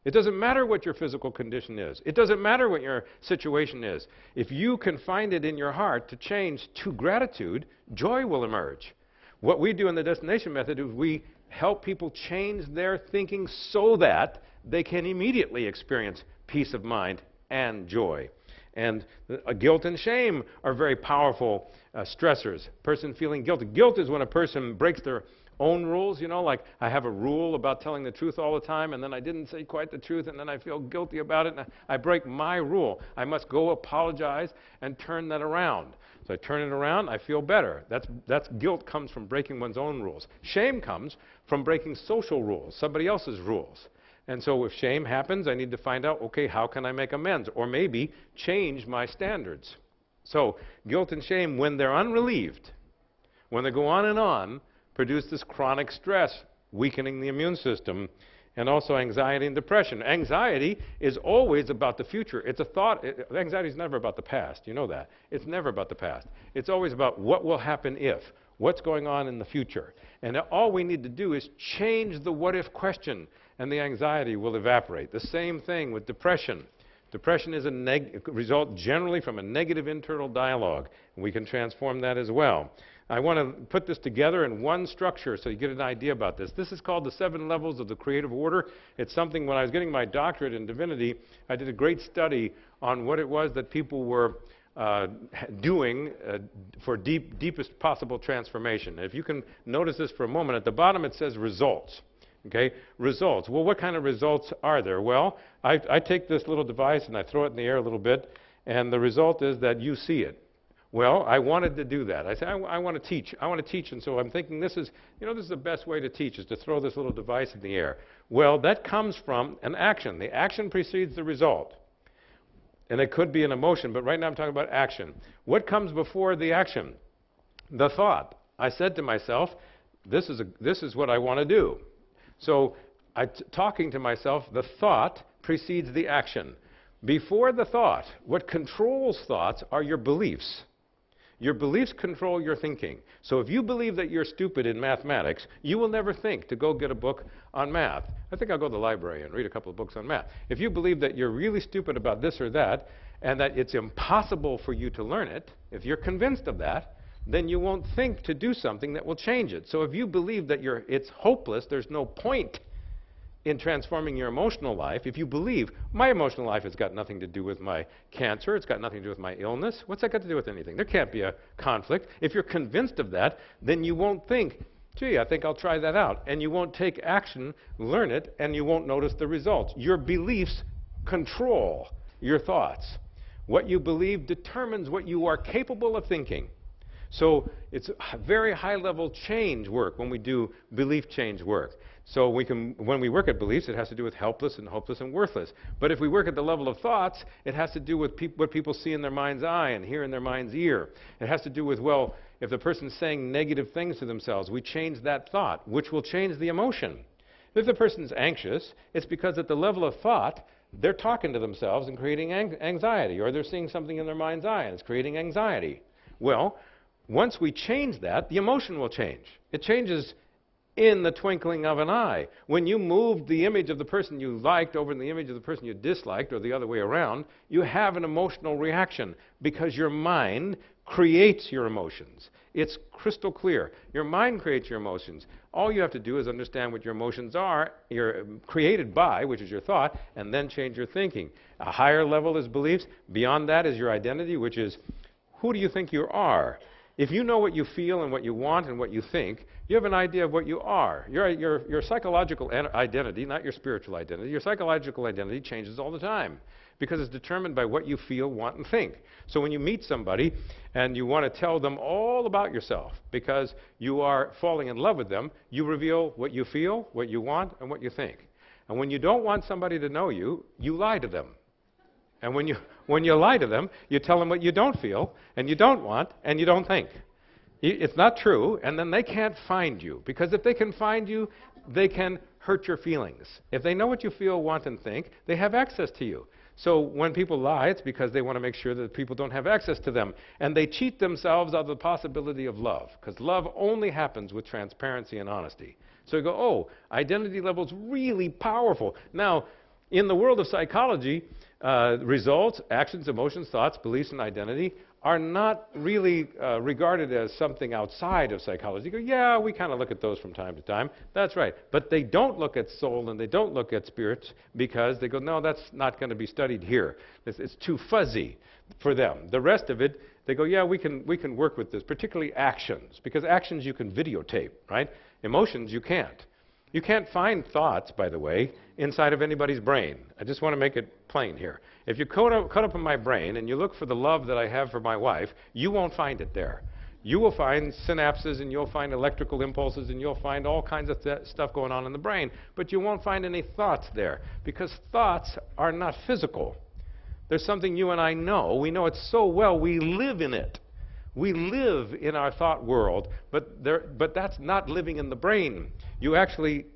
It doesn't matter what your physical condition is. It doesn't matter what your situation is. If you can find it in your heart to change to gratitude, joy will emerge. What we do in the destination method is we help people change their thinking so that they can immediately experience peace of mind and joy. And guilt and shame are very powerful stressors. Person feeling guilty. Guilt is when a person breaks their own rules, like I have a rule about telling the truth all the time, and then I didn't say quite the truth, and then I feel guilty about it, and I break my rule. I must go apologize and turn that around. So I turn it around, I feel better. That's guilt comes from breaking one's own rules. Shame comes from breaking social rules, somebody else's rules. And so if shame happens, I need to find out, okay, how can I make amends? Or maybe change my standards. So guilt and shame, when they're unrelieved, when they go on, produce this chronic stress, weakening the immune system, and also anxiety and depression. Anxiety is always about the future. It's a thought. Anxiety is never about the past. You know that. It's never about the past. It's always about what will happen if, what's going on in the future. And all we need to do is change the what if question, and the anxiety will evaporate. The same thing with depression. Depression is a result generally from a negative internal dialogue, and we can transform that as well. I want to put this together in one structure so you get an idea about this. This is called the 7 levels of the creative order. It's something, when I was getting my doctorate in divinity, I did a great study on what it was that people were doing for deepest possible transformation. If you can notice this for a moment, at the bottom it says results. Okay, results. Well, what kind of results are there? Well, I take this little device and I throw it in the air a little bit, and the result is that you see it. Well, I wanted to do that. I said, I want to teach. I want to teach, and so I'm thinking this is the best way to teach, is to throw this little device in the air. Well, that comes from an action. The action precedes the result. And it could be an emotion, but right now I'm talking about action. What comes before the action? The thought. I said to myself, this is what I want to do. So talking to myself, the thought precedes the action. Before the thought, what controls thoughts are your beliefs. Your beliefs control your thinking. So if you believe that you're stupid in mathematics, you will never think to go get a book on math. I think I'll go to the library and read a couple of books on math. If you believe that you're really stupid about this or that, and that it's impossible for you to learn it, if you're convinced of that, then you won't think to do something that will change it. So if you believe that it's hopeless, there's no point in transforming your emotional life. If you believe, my emotional life has got nothing to do with my cancer, it's got nothing to do with my illness, what's that got to do with anything? There can't be a conflict. If you're convinced of that, then you won't think, gee, I think I'll try that out. And you won't take action, learn it, and you won't notice the results. Your beliefs control your thoughts. What you believe determines what you are capable of thinking. So it's very high-level change work when we do belief change work. So when we work at beliefs, it has to do with helpless and hopeless and worthless. But if we work at the level of thoughts, it has to do with what people see in their mind's eye and hear in their mind's ear. It has to do with, well, if the person's saying negative things to themselves, we change that thought, which will change the emotion. If the person's anxious, it's because at the level of thought, they're talking to themselves and creating anxiety, or they're seeing something in their mind's eye and it's creating anxiety. Well, once we change that, the emotion will change. It changes in the twinkling of an eye. When you moved the image of the person you liked over the image of the person you disliked, or the other way around, you have an emotional reaction because your mind creates your emotions. It's crystal clear. Your mind creates your emotions. All you have to do is understand what your emotions are, you're created by, which is your thought, and then change your thinking. A higher level is beliefs. Beyond that is your identity, which is, who do you think you are? If you know what you feel and what you want and what you think, you have an idea of what you are. Your psychological identity, not your spiritual identity, your psychological identity changes all the time because it's determined by what you feel, want, and think. So when you meet somebody and you want to tell them all about yourself because you are falling in love with them, you reveal what you feel, what you want, and what you think. And when you don't want somebody to know you, you lie to them. And when you lie to them, you tell them what you don't feel, and you don't want, and you don't think. It's not true, and then they can't find you. Because if they can find you, they can hurt your feelings. If they know what you feel, want, and think, they have access to you. So when people lie, it's because they want to make sure that people don't have access to them. And they cheat themselves out of the possibility of love. Because love only happens with transparency and honesty. So you go, oh, identity level is really powerful. Now, in the world of psychology, results, actions, emotions, thoughts, beliefs, and identity are not really regarded as something outside of psychology. You go, yeah, we kind of look at those from time to time. That's right. But they don't look at soul and they don't look at spirit because they go, no, that's not going to be studied here. It's too fuzzy for them. The rest of it, they go, yeah, we can work with this, particularly actions, because actions you can videotape, right? Emotions you can't. You can't find thoughts, by the way, inside of anybody's brain. I just want to make it plain here. If you cut up in my brain and you look for the love that I have for my wife, you won't find it there. You will find synapses and you'll find electrical impulses and you'll find all kinds of stuff going on in the brain, but you won't find any thoughts there because thoughts are not physical. There's something you and I know. We know it so well, we live in it. We live in our thought world, but that's not living in the brain. You actually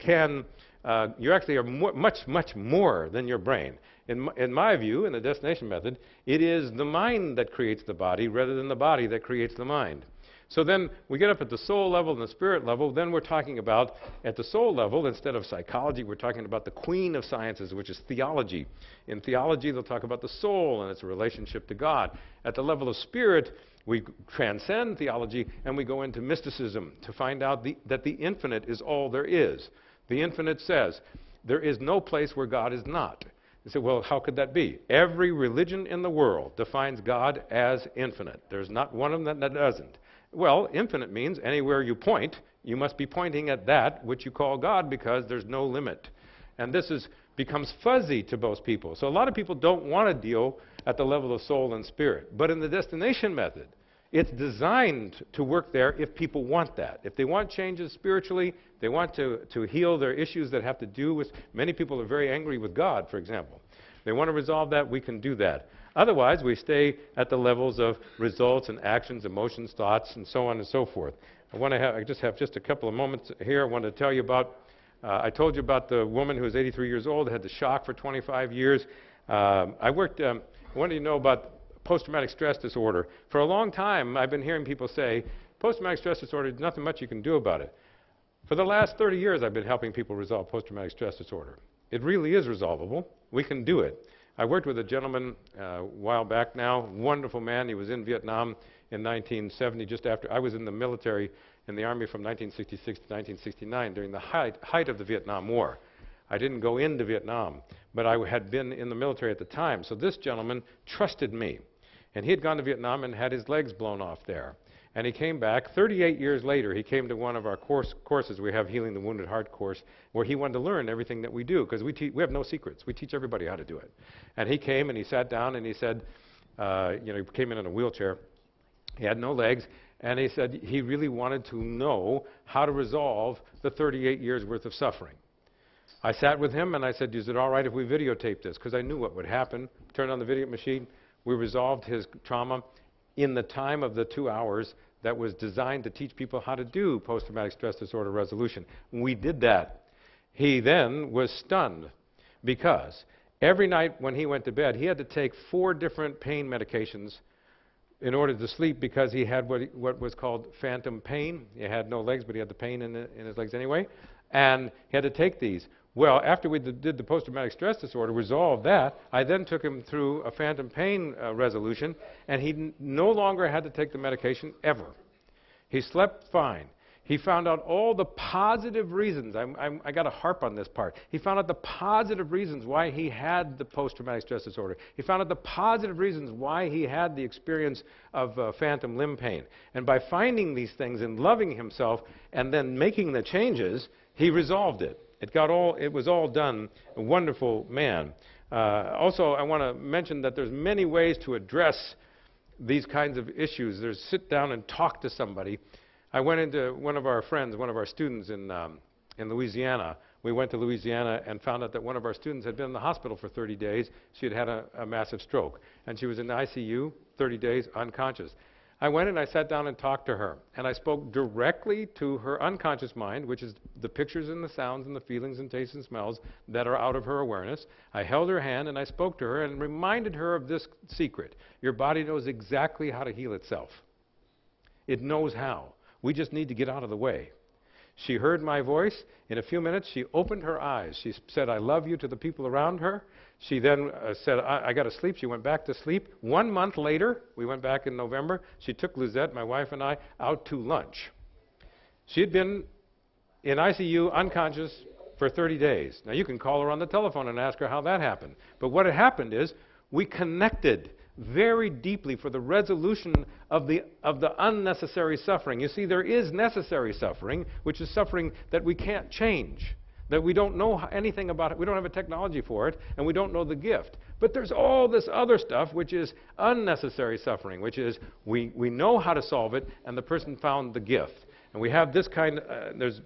are much more than your brain. In my view, in the destination method, it is the mind that creates the body rather than the body that creates the mind. So then we get up at the soul level and the spirit level, then we're talking about, at the soul level, instead of psychology, we're talking about the queen of sciences, which is theology. In theology, they'll talk about the soul and its relationship to God. At the level of spirit, we transcend theology and we go into mysticism to find out that the infinite is all there is. The infinite says, there is no place where God is not. You say, well, how could that be? Every religion in the world defines God as infinite. There's not one of them that doesn't. Well, infinite means anywhere you point, you must be pointing at that which you call God because there's no limit. And this becomes fuzzy to most people. So a lot of people don't want to deal at the level of soul and spirit. But in the destination method, It's designed to work there if people want that. If they want changes spiritually, they want to heal their issues that have to do with, many people are very angry with God, for example. They want to resolve that, we can do that. Otherwise, we stay at the levels of results and actions, emotions, thoughts, and so on and so forth. I just have a couple of moments here. I want to tell you about, I told you about the woman who was 83 years old, had the shock for 25 years. I want you to know about post-traumatic stress disorder. For a long time, I've been hearing people say, post-traumatic stress disorder, there's nothing much you can do about it. For the last 30 years, I've been helping people resolve post-traumatic stress disorder. It really is resolvable. We can do it. I worked with a gentleman a while back now, wonderful man. He was in Vietnam in 1970, just after I was in the military in the Army from 1966 to 1969 during the height of the Vietnam War. I didn't go into Vietnam, but I had been in the military at the time. So this gentleman trusted me. And he had gone to Vietnam and had his legs blown off there. And he came back. 38 years later, he came to one of our courses. We have Healing the Wounded Heart course, where he wanted to learn everything that we do, because we have no secrets. We teach everybody how to do it. And he came and he sat down and he said, he came in a wheelchair. He had no legs. And he said he really wanted to know how to resolve the 38 years worth of suffering. I sat with him and I said, is it all right if we videotape this? Because I knew what would happen. Turned on the video machine. We resolved his trauma in the time of the 2 hours that was designed to teach people how to do post-traumatic stress disorder resolution. We did that. He then was stunned because every night when he went to bed, he had to take 4 different pain medications in order to sleep, because he had what was called phantom pain. He had no legs, but he had the pain in his legs anyway. And he had to take these. Well, after we did the post-traumatic stress disorder, resolved that, I then took him through a phantom pain resolution, and he no longer had to take the medication ever. He slept fine. He found out all the positive reasons. I got to harp on this part. He found out the positive reasons why he had the post-traumatic stress disorder. He found out the positive reasons why he had the experience of phantom limb pain. And by finding these things and loving himself and then making the changes, he resolved it. It was all done. A wonderful man. Also, I want to mention that there's many ways to address these kinds of issues. There's sit down and talk to somebody. I went into one of our friends, one of our students in Louisiana. We went to Louisiana and found out that one of our students had been in the hospital for 30 days. She had had a massive stroke. And she was in the ICU, 30 days, unconscious. I went and I sat down and talked to her. And I spoke directly to her unconscious mind, which is the pictures and the sounds and the feelings and tastes and smells that are out of her awareness. I held her hand and I spoke to her and reminded her of this secret. Your body knows exactly how to heal itself. It knows how. We just need to get out of the way. She heard my voice. In a few minutes, she opened her eyes. She said, I love you, to the people around her. She then said, I got to sleep. She went back to sleep. 1 month later, we went back in November, she took Lizette, my wife, and I out to lunch. She had been in ICU, unconscious, for 30 days. Now, you can call her on the telephone and ask her how that happened. But what had happened is we connected very deeply for the resolution of the unnecessary suffering. You see, there is necessary suffering, which is suffering that we can't change, that we don't know anything about it, we don't have a technology for it, and we don't know the gift. But there's all this other stuff, which is unnecessary suffering, which is we know how to solve it, and the person found the gift. And we have this kind, there's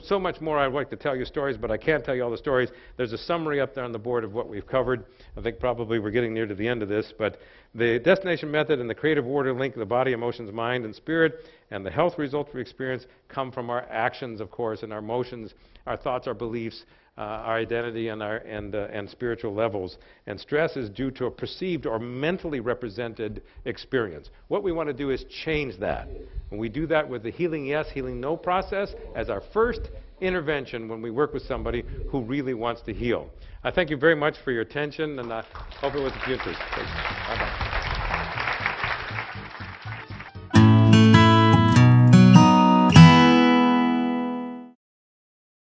so much more I'd like to tell you stories, but I can't tell you all the stories. There's a summary up there on the board of what we've covered. I think probably we're getting near to the end of this, but the destination method and the creative order link the body, emotions, mind, and spirit, and the health results we experience come from our actions, of course, and our emotions, our thoughts, our beliefs, our identity, and spiritual levels. And stress is due to a perceived or mentally represented experience. What we want to do is change that. And we do that with the Healing Yes, Healing No process as our first intervention when we work with somebody who really wants to heal. I thank you very much for your attention, and I hope it was of interest. Bye-bye.